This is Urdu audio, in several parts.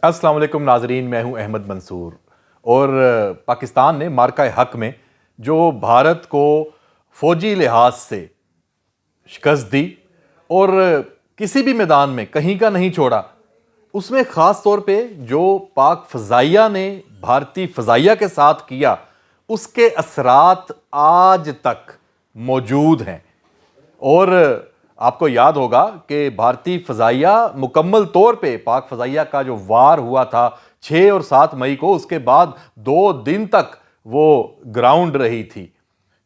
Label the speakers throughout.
Speaker 1: السلام علیکم ناظرین، میں ہوں احمد منصور. اور پاکستان نے مارکہ حق میں جو بھارت کو فوجی لحاظ سے شکست دی اور کسی بھی میدان میں کہیں کا نہیں چھوڑا، اس میں خاص طور پہ جو پاک فضائیہ نے بھارتی فضائیہ کے ساتھ کیا، اس کے اثرات آج تک موجود ہیں. اور آپ کو یاد ہوگا کہ بھارتی فضائیہ مکمل طور پہ پاک فضائیہ کا جو وار ہوا تھا 6 اور 7 مئی کو، اس کے بعد 2 دن تک وہ گراؤنڈ رہی تھی،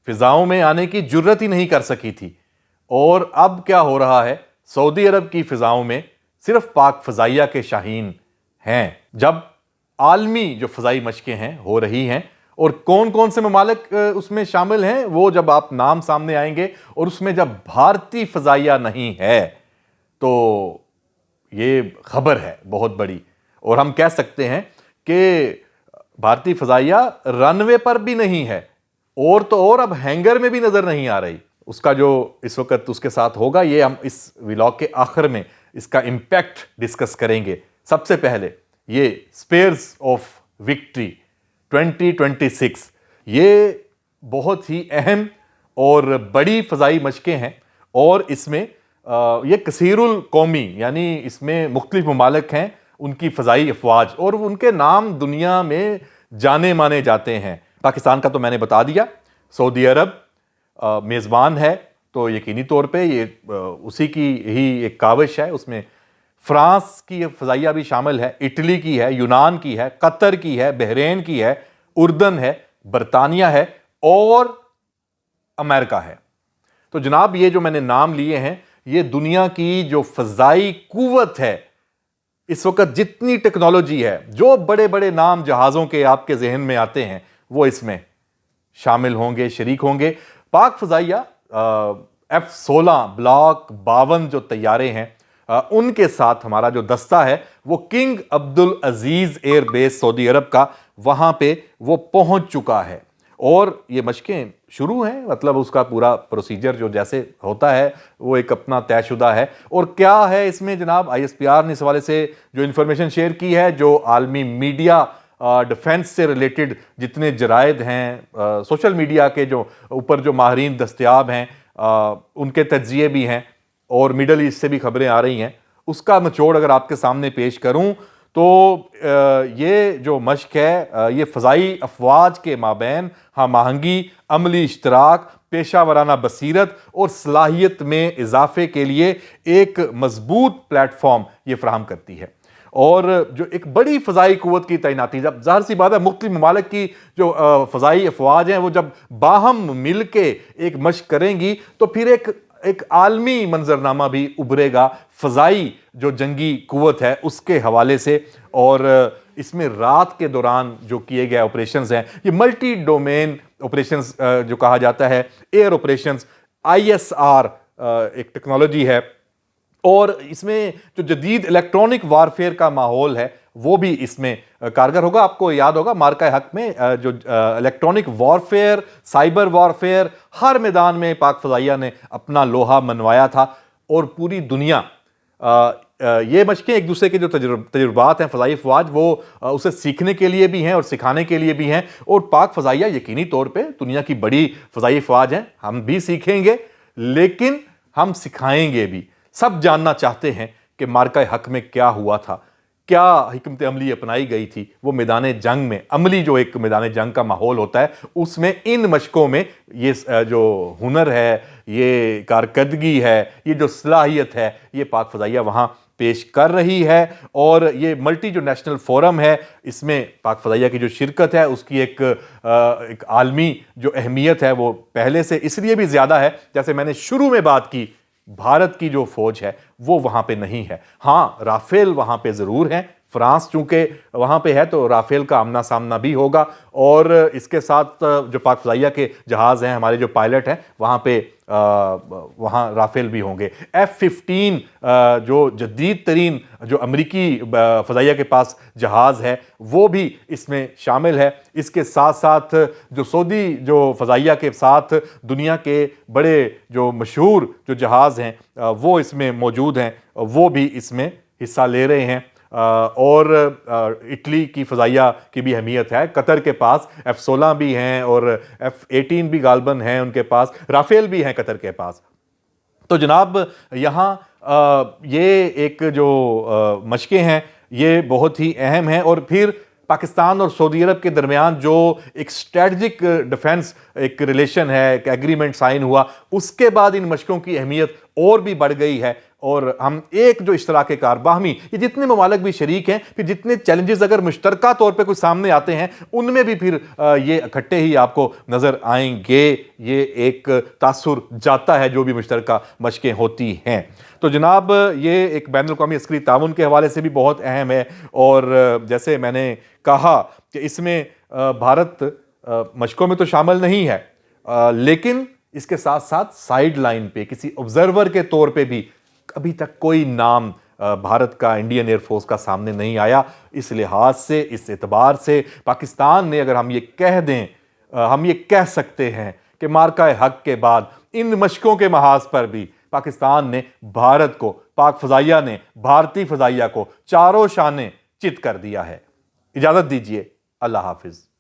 Speaker 1: فضاؤں میں آنے کی جرت ہی نہیں کر سکی تھی. اور اب کیا ہو رہا ہے؟ سعودی عرب کی فضاؤں میں صرف پاک فضائیہ کے شاہین ہیں. جب عالمی جو فضائی مشقیں ہیں ہو رہی ہیں، اور کون کون سے ممالک اس میں شامل ہیں وہ جب آپ نام سامنے آئیں گے، اور اس میں جب بھارتی فضائیہ نہیں ہے تو یہ خبر ہے بہت بڑی. اور ہم کہہ سکتے ہیں کہ بھارتی فضائیہ رن وے پر بھی نہیں ہے، اور تو اور اب ہینگر میں بھی نظر نہیں آ رہی. اس کا جو اس وقت اس کے ساتھ ہوگا، یہ ہم اس ولاگ کے آخر میں اس کا امپیکٹ ڈسکس کریں گے. سب سے پہلے یہ سپیئرز آف وکٹری 2026، یہ بہت ہی اہم اور بڑی فضائی مشقیں ہیں، اور اس میں یہ کثیر القومی، یعنی اس میں مختلف ممالک ہیں، ان کی فضائی افواج، اور ان کے نام دنیا میں جانے مانے جاتے ہیں. پاکستان کا تو میں نے بتا دیا. سعودی عرب میزبان ہے، تو یقینی طور پہ یہ اسی کی ہی ایک کاوش ہے. اس میں فرانس کی فضائیہ بھی شامل ہے، اٹلی کی ہے، یونان کی ہے، قطر کی ہے، بحرین کی ہے، اردن ہے، برطانیہ ہے اور امریکہ ہے. تو جناب یہ جو میں نے نام لیے ہیں، یہ دنیا کی جو فضائی قوت ہے، اس وقت جتنی ٹیکنالوجی ہے، جو بڑے بڑے نام جہازوں کے آپ کے ذہن میں آتے ہیں، وہ اس میں شامل ہوں گے، شریک ہوں گے. پاک فضائیہ F-16 بلاک 52 جو طیارے ہیں، ان کے ساتھ ہمارا جو دستہ ہے وہ کنگ عبدالعزیز ایئر بیس سعودی عرب کا، وہاں پہ وہ پہنچ چکا ہے. اور یہ مشقیں شروع ہیں، مطلب اس کا پورا پروسیجر جو جیسے ہوتا ہے وہ ایک اپنا طے شدہ ہے. اور کیا ہے اس میں جناب، ISPR نے اس حوالے سے جو انفارمیشن شیئر کی ہے، جو عالمی میڈیا ڈیفنس سے ریلیٹڈ جتنے جرائد ہیں، سوشل میڈیا کے جو اوپر جو ماہرین دستیاب ہیں، ان کے تجزیے بھی ہیں، اور میڈل ایسٹ سے بھی خبریں آ رہی ہیں. اس کا نچوڑ اگر آپ کے سامنے پیش کروں تو یہ جو مشق ہے، یہ فضائی افواج کے مابین ہم آہنگی، عملی اشتراک، پیشہ ورانہ بصیرت اور صلاحیت میں اضافے کے لیے ایک مضبوط پلیٹ فارم یہ فراہم کرتی ہے. اور جو ایک بڑی فضائی قوت کی تعیناتی، جب ظاہر سی بات ہے مختلف ممالک کی جو فضائی افواج ہیں وہ جب باہم مل کے ایک مشق کریں گی، تو پھر ایک عالمی منظرنامہ بھی ابھرے گا فضائی جو جنگی قوت ہے اس کے حوالے سے. اور اس میں رات کے دوران جو کیے گئے آپریشنز ہیں، یہ ملٹی ڈومین آپریشنز جو کہا جاتا ہے، ایئر آپریشنز، ISR ایک ٹیکنالوجی ہے. اور اس میں جو جدید الیکٹرانک وارفیئر کا ماحول ہے وہ بھی اس میں کارگر ہوگا. آپ کو یاد ہوگا مارکہ حق میں جو الیکٹرانک وارفیئر، سائبر وارفیئر، ہر میدان میں پاک فضائیہ نے اپنا لوہا منوایا تھا. اور پوری دنیا یہ مشقیں ایک دوسرے کے جو تجربات ہیں فضائی افواج، وہ اسے سیکھنے کے لیے بھی ہیں اور سکھانے کے لیے بھی ہیں. اور پاک فضائیہ یقینی طور پہ دنیا کی بڑی فضائی افواج ہیں، ہم بھی سیکھیں گے لیکن ہم سکھائیں گے بھی. سب جاننا چاہتے ہیں کہ مارکہ حق میں کیا ہوا تھا، کیا حکمت عملی اپنائی گئی تھی. وہ میدان جنگ میں عملی جو ایک میدان جنگ کا ماحول ہوتا ہے، اس میں ان مشقوں میں یہ جو ہنر ہے، یہ کارکردگی ہے، یہ جو صلاحیت ہے، یہ پاک فضائیہ وہاں پیش کر رہی ہے. اور یہ ملٹی جو نیشنل فورم ہے، اس میں پاک فضائیہ کی جو شرکت ہے اس کی ایک عالمی جو اہمیت ہے وہ پہلے سے اس لیے بھی زیادہ ہے. جیسے میں نے شروع میں بات کی، بھارت کی جو فوج ہے وہ وہاں پہ نہیں ہے. ہاں رافیل وہاں پہ ضرور ہیں، فرانس چونکہ وہاں پہ ہے تو رافیل کا آمنا سامنا بھی ہوگا. اور اس کے ساتھ جو پاک فضائیہ کے جہاز ہیں، ہمارے جو پائلٹ ہیں، وہاں پہ وہاں رافیل بھی ہوں گے. F-15 جو جدید ترین جو امریکی فضائیہ کے پاس جہاز ہے وہ بھی اس میں شامل ہے. اس کے ساتھ ساتھ جو سعودی جو فضائیہ کے ساتھ دنیا کے بڑے جو مشہور جو جہاز ہیں وہ اس میں موجود ہیں، وہ بھی اس میں حصہ لے رہے ہیں. اور اٹلی کی فضائیہ کی بھی اہمیت ہے. قطر کے پاس F-16 بھی ہیں اور F-18 بھی غالباً ہیں ان کے پاس, رافیل بھی ہیں قطر کے پاس. تو جناب یہاں یہ ایک جو مشقیں ہیں یہ بہت ہی اہم ہیں. اور پھر پاکستان اور سعودی عرب کے درمیان جو ایک اسٹریٹجک ڈیفنس ایک ریلیشن ہے, ایک ایگریمنٹ سائن ہوا, اس کے بعد ان مشقوں کی اہمیت اور بھی بڑھ گئی ہے. اور ہم ایک جو اشتراک کار باہمی, یہ جتنے ممالک بھی شریک ہیں, پھر جتنے چیلنجز اگر مشترکہ طور پہ کوئی سامنے آتے ہیں ان میں بھی پھر یہ اکٹھے ہی آپ کو نظر آئیں گے. یہ ایک تاثر جاتا ہے جو بھی مشترکہ مشقیں ہوتی ہیں. تو جناب یہ ایک بین الاقوامی عسکری تعاون کے حوالے سے بھی بہت اہم ہے. اور جیسے میں نے کہا کہ اس میں بھارت مشقوں میں تو شامل نہیں ہے, لیکن اس کے ساتھ ساتھ سائیڈ لائن پہ کسی آبزرور کے طور پہ بھی ابھی تک کوئی نام بھارت کا, انڈین ایئر فورس کا سامنے نہیں آیا. اس لحاظ سے, اس اعتبار سے پاکستان نے, اگر ہم یہ کہہ دیں, ہم یہ کہہ سکتے ہیں کہ مارکہ حق کے بعد ان مشقوں کے محاذ پر بھی پاکستان نے بھارت کو, پاک فضائیہ نے بھارتی فضائیہ کو چاروں شانے چت کر دیا ہے. اجازت دیجیے, اللہ حافظ.